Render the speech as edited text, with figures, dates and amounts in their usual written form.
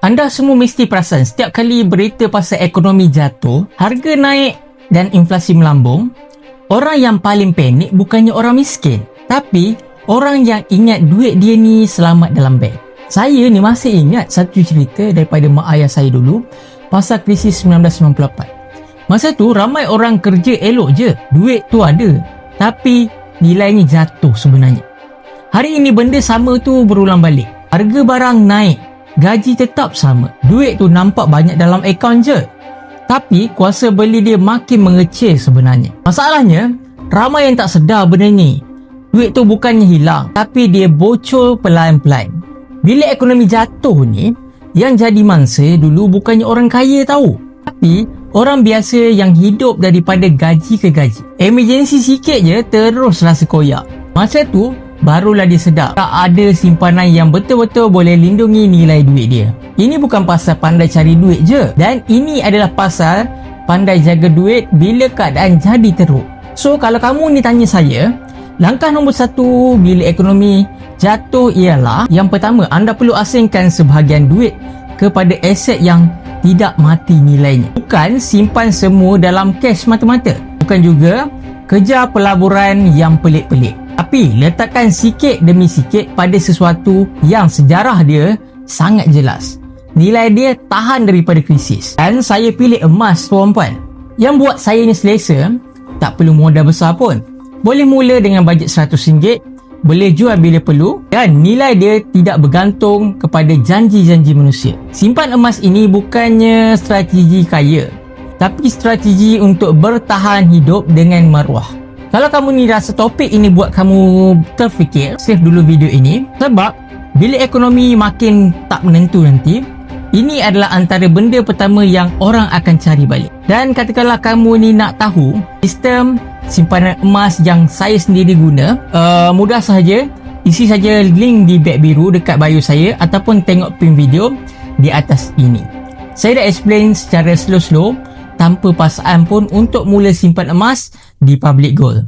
Anda semua mesti perasan setiap kali berita pasal ekonomi jatuh, harga naik dan inflasi melambung, orang yang paling panik bukannya orang miskin, tapi orang yang ingat duit dia ni selamat dalam bank. Saya ni masih ingat satu cerita daripada mak ayah saya dulu pasal krisis 1998. Masa tu ramai orang kerja elok je, duit tu ada, tapi nilainya jatuh sebenarnya. Hari ini benda sama tu berulang balik. Harga barang naik, gaji tetap sama, duit tu nampak banyak dalam akaun je, tapi kuasa beli dia makin mengecil sebenarnya. Masalahnya, ramai yang tak sedar benda ni. Duit tu bukannya hilang, tapi dia bocor pelan-pelan. Bila ekonomi jatuh ni, yang jadi mangsa dulu bukannya orang kaya tahu, tapi orang biasa yang hidup daripada gaji ke gaji. Emergency sikit je terus rasa koyak. Masa tu barulah dia sedar tak ada simpanan yang betul-betul boleh lindungi nilai duit dia. Ini bukan pasal pandai cari duit je, dan ini adalah pasal pandai jaga duit bila keadaan jadi teruk. So kalau kamu ni tanya saya, langkah nombor 1 bila ekonomi jatuh ialah, yang pertama, anda perlu asingkan sebahagian duit kepada aset yang tidak mati nilainya. Bukan simpan semua dalam cash mata-mata. Bukan juga kerja pelaburan yang pelik-pelik. Tapi letakkan sikit demi sikit pada sesuatu yang sejarah dia sangat jelas. Nilai dia tahan daripada krisis. Dan saya pilih emas, tuan-puan. Yang buat saya ni selesa, tak perlu modal besar pun. Boleh mula dengan bajet RM100, boleh jual bila perlu, dan nilai dia tidak bergantung kepada janji-janji manusia. Simpan emas ini bukannya strategi kaya, tapi strategi untuk bertahan hidup dengan maruah. Kalau kamu ni rasa topik ini buat kamu terfikir, save dulu video ini, sebab bila ekonomi makin tak menentu nanti, ini adalah antara benda pertama yang orang akan cari balik. Dan katakanlah kamu ni nak tahu sistem simpanan emas yang saya sendiri guna, mudah sahaja, isi saja link di beg biru dekat bio saya ataupun tengok pin video di atas ini. Saya dah explain secara slow-slow tanpa paksaan pun untuk mula simpan emas di Public Gold.